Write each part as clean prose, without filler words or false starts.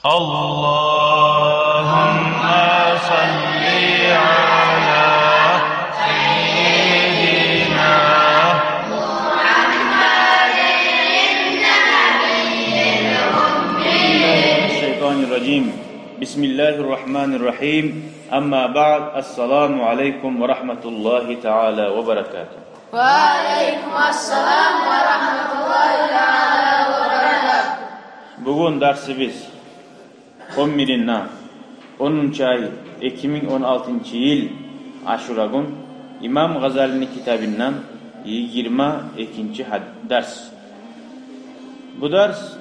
Allahümme salli ala seyyidina Muhammedin nebiyyil ummi. Mineşşeytanirracim. Bismillahirrahmanirrahim. Amma ba'd. Esselamu aleyküm ve rahmetullahi teala ve berekatuhu. Ve aleykümselam ve rahmetullahi teala ve berekatuhu. Bugün dersimiz 11'inden 10. ay 2016 yıl Aşura gün İmam Gazali'nin kitabından 22. ders. Bu ders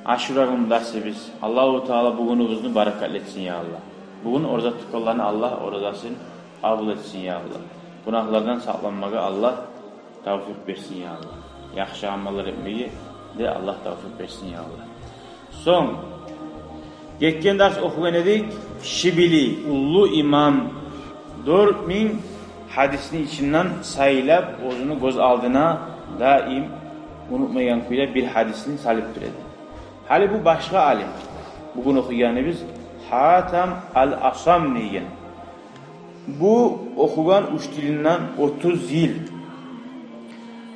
Aşura gün dersimiz. Allahu Teala bugünümüzü bereketli etsin ya Allah. Bugün orada tutulanı Allah oradasın kabul etsin ya Allah. Günahlardan saklanmaya Allah tevfik versin ya Allah. Yaxşı amallar etmeyi de Allah tevfik versin ya Allah. Son geçen ders okuyan edik Şibili Ullu İmam 4000 hadisinin içinden sayılıp özünü göz aldığına daim unutmayan kuyla bir hadisini salip durdu. Hali bu başka alim. Bugün okuyanımız Hatem al-Asam deyen. Bu okuyan üç dilinden 30 yıl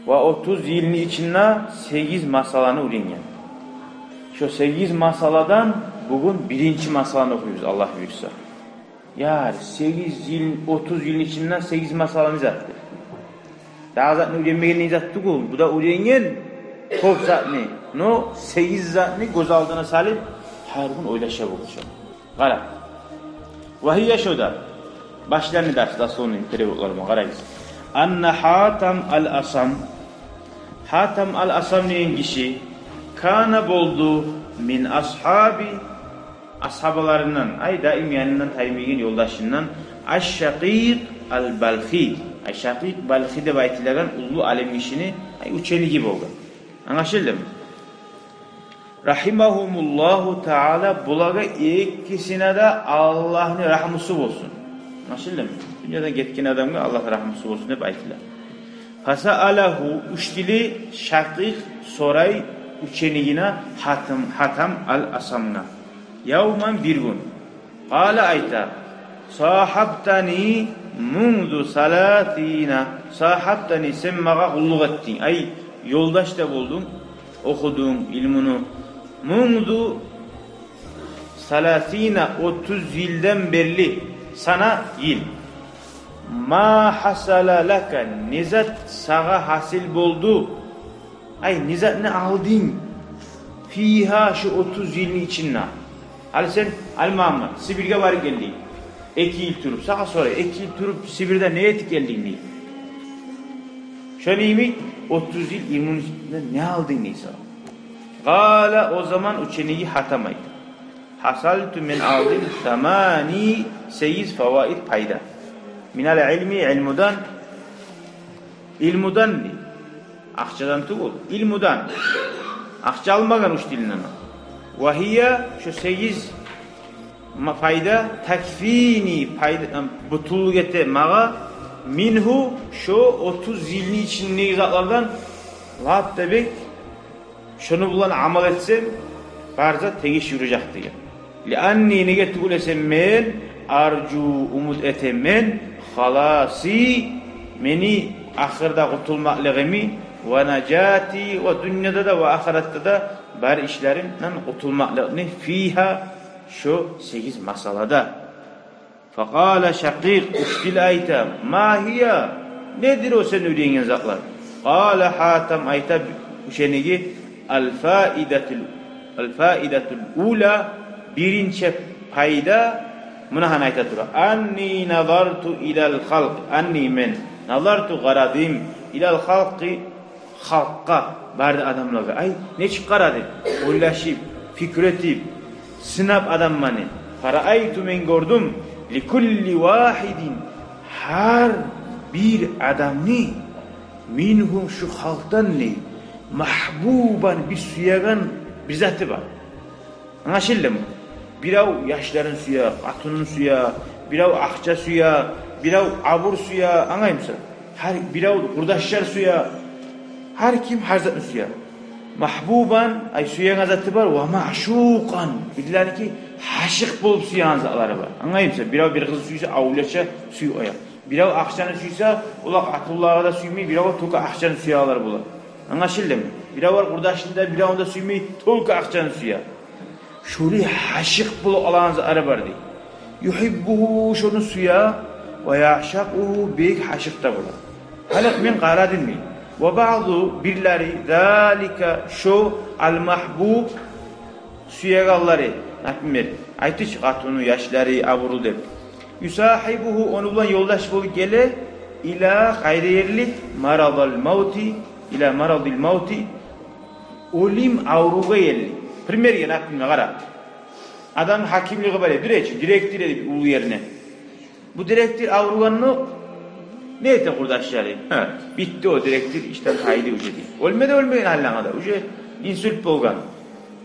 ve 30 yılın içinde 8 masalanı öğrenген. Şu 8 masaladan bugün birinci masalanı okuyoruz Allah büyükse. Yani 8 yıl, 30 yılın içinden 8 masalanı zattı. Daha zaten öğrenmeyen ne zattı bu? Bu da öğrengen top zatını. No 8 zatını göz aldığına salip her gün oylaşa buluşalım. Kara. Vahiye şuda. Başlarını derste sonunu televizyorlarıma karayız. Anna Hatem al-Asam. Hatem al-Asam neyin kişi? Kana boldu min ashabi ashabalarından ay daim yanından taymigin yoldaşından Aş-Şakîk al-Balhi. Aş-Şakîk Balhi de baytilerden ullu alim işini ay uçeli gibi oldu. Anlaşıldı mı? Rahimahumullahu Teala bulaga ikisine de Allah'ın rahmeti olsun. Anlaşıldı mı? Dünyadan gitkin adamga Allah rahmeti olsun hep aytiler. Fasa'alahu uştili Şakîk soray uçenigine Hatem al-Asam'na. Yavman bir gün. Kâle ayta. Sahabtani mundu salatina. Sahabtani sen mağa kulluk ettin. Ay yoldaş da buldun. Okudun ilmunu. Mundu salatina 30 yıldan beri sana yıl. Ma hasala laka nizat sağa hasil buldu. Ay nizat ne aldın? Fiha şu 30 yılın içinde. Hali sen al-Muhammed Sibir'e var geldin. 2 yıl turup sağa sonra 2 yıl turup Sibir'de neye etik geldin diye. Şöyle mi 30 yıl ilmin içinde ne aldın neyse. Gâle o zaman uçeniyi hatamaydı. Hasaltu min aldım tamani 8 favaid payda. Minal ilmi ilmudan ne? Akçadan tuğul. İlmudan. Akça almagan uç dilinden. Vahiye şu 8 fayda takfini fayda butuluk ete mağa minhu şu 30 yılın içindeki zatlardan lab debek şunu bulan amal etsem barza tegiş yürüyecek diye. Lianni nege tuğul esem men arju umut etem men halasi meni ahirda kurtulmaklığımı ve necati ve dünyada da ve ahirette de bar işlerimden kurtulmaklığını fiha şu 8 masalada. Fekale Şakîk uştil ayta ma hiye nedir o sen ödeyen zatlar? Kale Hatem ayta uşenigi el faidetul ula birinci payda munahan ayta tura. Anni nazartu ilal halq anni men nazartu garadim ilal halqi halqa barda adamlarga ay ne çıkaradı? Oylaşıp fikretip sınap adam mani. Faraaytu men gördüm li kulli vahidin her bir adamni minhum şu halktan ne mahbuban bir suyagan bir zatı var. Anlaşıldı mı? Birav yaşların suya, atının suya, birav akça suya, birav abur suya, anlayayım mısın? Her birav kurdaşlar suya, her kim her zatın suya. Mahbuban ay suyan zatı var ve mahşuqan. Bildiler ki haşık bulup suyan zatları var. Anlayımsa bir kız suysa avlaşa suyu oya. Birav akşanı suysa ulaq Atullah'a da suymay, birav toka akşanı suyalar bular. Anlaşıldı mı? Birav var kurdaşında birav da suymay, toka akşanı suya. Şuri haşık bulup alan zatları var deyy. Yuhibbuhu şunu suya ve ya'şaquhu bek haşık da bular. Halak men qara dinmi. Ve bazı birleri zalika şu al mahbub suyagalları nakmer aytı çıqatunu yaşları avuru deb. Yusahibuhu onu bilan yoldaş bolup gele ila gayriyerlik maradal mauti ila maradil mauti olim avruga yelli. Primer nakmer qara. Adam hakimliği var direktir edip ulu yerine. Bu direktir avruganını ne ete kurdaşları? Bitti o direktir işten haydi ucu değil. Ölmeden hallana da. Ucu insult bolgan.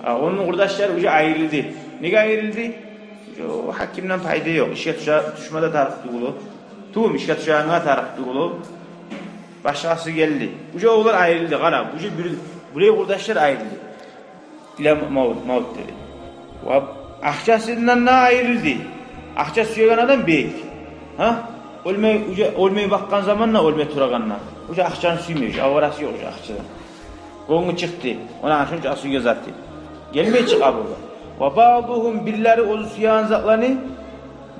Onun kurdaşları ucu ayrıldı. Neye ayrıldı? O hakimden fayda yok. İşe düşmada tarıktı ulu. Tuğum işe düşağına tarıktı ulu. Başkası geldi. Ucu oğullar ayrıldı. Kara. Ucu buraya kurdaşlar ayrıldı. İla maut dedi. Akçasından ne ayrıldı? Akça suyagan adam bek. Ölmeye bakkan zamanla ölmeye turaganla. Uca akçanı suymuyor. Avarası yok uca akçada. Gonu çıktı. Ona şunca suya zattı. Gelmeye çık aburda. Ve ba'duhum billeri o suyan zatlarını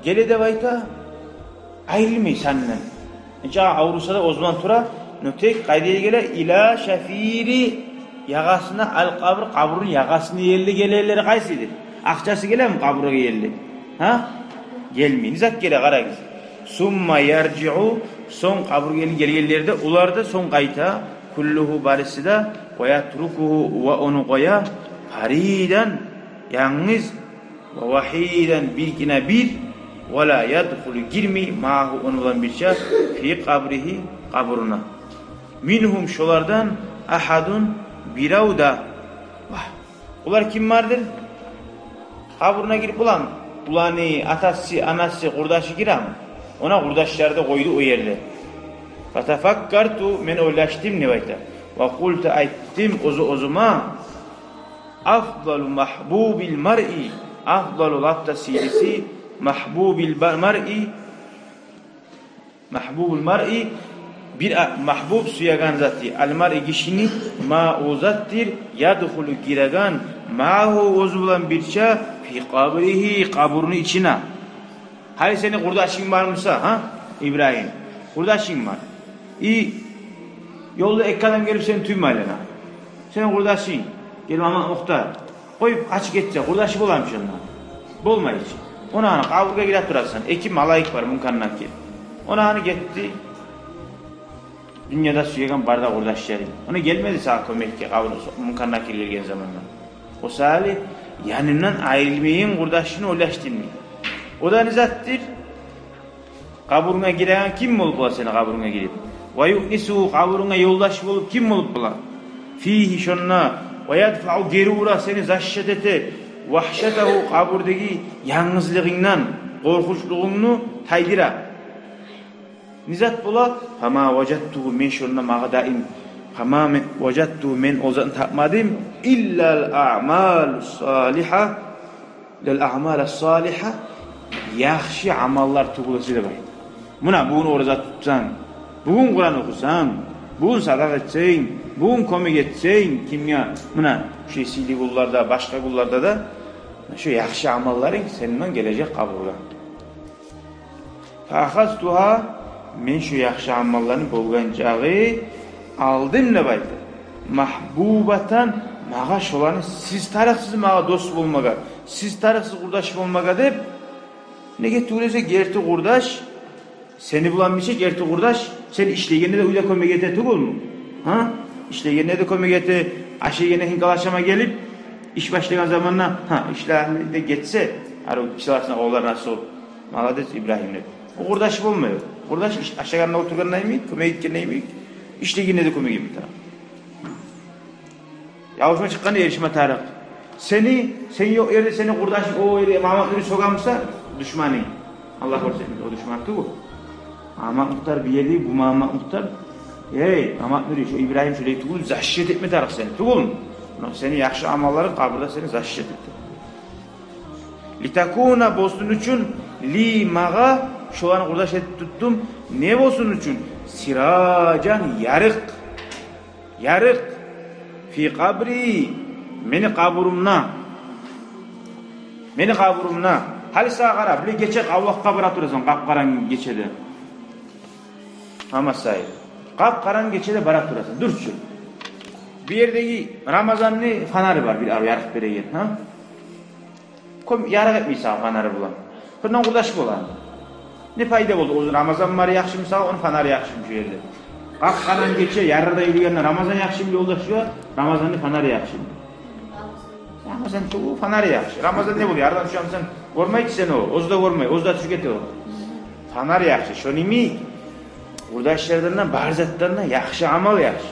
gele de vayta ayrılmıyor senden. Ece avrusa da o zaman tura nötek kaydeye gele ila şefiri yagasına al kabr kabrun yagasını yerli geleleri kaysıdır. Akçası gele mi kabura yerli? Gelmeyin. Zat gele kara giz. Summa yarci'u son kabur gelgelerde ular da son qayta kulluhu barisi da ve yatrukuhu ve onu koya haridan yalnız ve vahiden bilgine bir ve la yadhulu girmi ma'hu onu olan bir şey fi kabrihi kaburuna minhum şolardan ahadun biravda ular kim vardır? Kaburuna girip ulanı atası anası kurdaşı giram ona kurdaşları da koydu o yerde. Fatafakkartu men oylaştım nevayta. Ve kultu ayttim ozuma afdalu mahbubil mar'i afdalu latta silisi mahbubul mar'i bir mahbub suyagan zati al mar'i kişini ma uzattir yadhulu giragan ma'hu ozulan birça fi kabrihi kaburunu içine. Hayır senin kurdaşın var mısa? İbrahim. Kurdaşın var. İyi. Yolda ek adam gelip seni tüm ailene. Senin kurdaşın. Gel ama muhtar. Koyup açık edecek. Kurdaşı bulamış onunla. Bulmayız. Ona kaburga girip durarsan. Eki malayık var munkannak ki. Ona gitti. Dünyada suyagan barda kurdaşları. Ona gelmedi sağa kömek ki kaburga munkannak gelirken zamanla. O salih yanından ayrılmayın kurdaşını ulaştırmayın. O da nizattir. Kaburuna giren kim olup bula seni kaburuna girip? Ve yu'nisu kaburuna yoldaş bulup kim olup bula? Fihi şonna ve yadfa'u gerura seni zaşşedete vahşetehu kaburdaki yalnızlığından korkunçluğunu taydira. Nizat bula fama vecettuhu men şonna mağdaim fama vecettuhu men ozan tapmadım illal a'mal salihah lil a'mal salihah yaxshi amallar tug'ilsa deb aytdi. Buna bugün oruza tutsan, bugün Kur'an okusan, bugün sadaka etsang, bugün ko'mak etsang kimga? Buna shu siyli qullarda, boshqa qullarda da shu yaxshi amallaring sendan kelajak qabrga. Fa'khaztuha men shu yaxshi amallarni bo'lgan chog'i aldim deb aytdi. Mahbubatan mağa şolarni siz tarafsiz mağa do'st bo'lmaga, siz tarafsiz qurdosh bo'lmaga deb nega tuğlese gerti kurdaş seni bulan bir şey gerti kurdaş sen işleyenine de uyda kömek ete tugul mu? İşleyenine de kömek ete aşeğine hinkalaşama gelip iş başlayan zamanla işlerini de geçse işlersine oğullar nasıl ol? Malades İbrahim'le. O kurdaş olmuyor. Kurdaş aşağılarına oturgan neymi? Kömek etken neymi? İşleyenine de kömek etmek taraf. Yavuşma çıkkanı erişme taraf. Sen yok yerde seni kurdaş o yere Mahmut Nuri sokamsa düşmanı. Allah korusun o düşman tu. Mahmut Muhtar bir yerde bu Mahmut Muhtar. Hey Mahmut Nuri şu İbrahim şöyle tuğul zahşet etme taraf seni. Tuğul mu? Seni yaxşı amalların kabrda seni zaşit etdi. Litakuna bolsun üçün li mağa şu an kurdaş etip tuttum. Ne bolsun üçün? Siracan yarık. Yarık. Fi kabri. Meni kaburumna. Meni kaburumna. Hali sağa qarab, bile geçe Allah'a bırak durasın, qapqaran geçede. Ama say. Qapqaran geçede bırak durasın. Dur şu. Bir yerdeki Ramazan'ın fanarı var, bir yarık beregen, ha? Kom yarık etmeyse fanarı bulan. Bundan kurdaş bulan. Ne fayda oldu? O Ramazan var yaxşı misal, onun fanarı yaxşı şu yerde. Qapqaran geçe yarıda yürüyenler Ramazan yaxşı bile ulaşıyor, Ramazan'ın fanarı yaxşı. Ramazan çoğu fanarı yaxşı. Ramazan ne buluyor? Yarıdan şu an sen görmeyi sen o. Ozu da görmeyi, ozu da tüketi o. Fanarı yaxşı. Şunu mi? Kurdaşlardan, barzatlardan yaxşı amal yaxşı.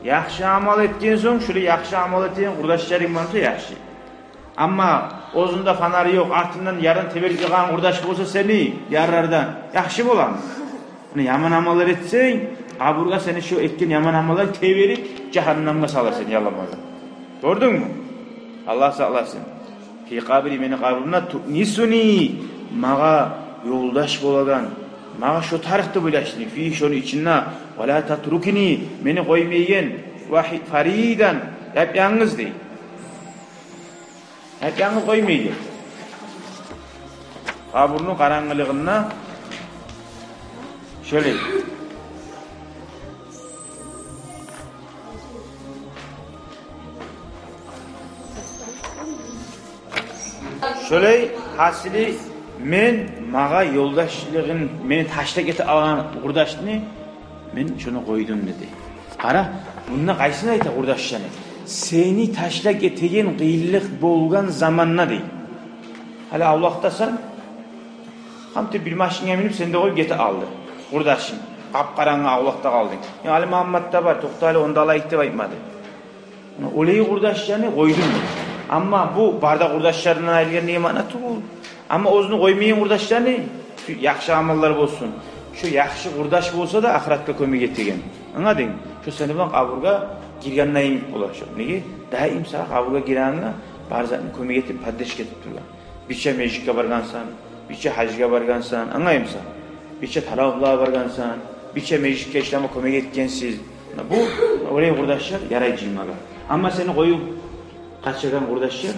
Yaxşı amal etken soň, şöyle yaxşı amal etken kurdaşlarım varsa yaxşı. Ama ozunda fanarı yok, artından yarın teberlik yıkan kurdaş bolsa seni yarardan yaxşı bolan. Bunu yaman amallar etsen, kaburga seni şu etken yaman amallar teberip cehennamga salar seni yalamazdan. Gördün mü? Allah sağlasın. Fi kabri meni kabrumna tu'nisuni mağa yoldaş bolagan. Mağa şu tarihte bilaştın. Fi şonu içinna ve la tatrukini meni koymayen vahid faridan. Hep yalnız değil. Hep yalnız koymayın. Kaburun karanlığına şöyle şöyle hasili men mağa yoldaşlığın meni taşlak eti alan kurdaşını men şunu koydum dedi. Qara, bununla qaysını ayta kurdaşını? Seni taşlak etegen qiyinlik bolgan zamanna değil. Hala Allah'tasan hamte bir maşinaya minip seni de koyup geti aldı. Kurdaşın. Qapqarаңa Allah'ta kaldın. Ya Ali Muhammed'da var. Toqtali onda alayık dep aytmady. Oleyi kurdaşlarını koydum. Ama bu barda kurdaşlarından ayrılgan nemanatı bu. Ama ozunu koymayan kurdaşlarını yaxşı amallar bolsun. Şu yaxşı kurdaş bolsa da ahiratga kömek etegen. Anladın? Şu seni bilen kaburga girgandan ulaşır. Nege? Daim sana kaburga giranına barzatını kömek etip paddeş ketip durlar. Biçe meclikka bargansan, biçe hajga bargansan, anlayımsan. Biçe taravlığa bargansan, biçe meclikka işleme kömek etkensiz. Bu oraya kurdaşlar yaraycıymaga. Ama seni koyup kaçırgan kurdaşlar,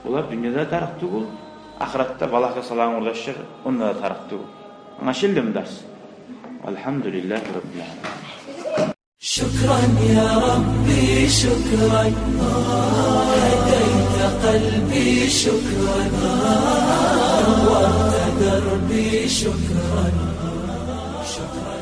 onlar dünyada tarıktı bul. Ahiratta balakka salan kurdaşlar, onda da tarıktı bul. Anlaşıldı mı ders? Elhamdülillahi Rabbil Alemin. Şükran ya Rabbi şükran. Hedeyte kalbi şükran. Varta derbi şükran. Şükran.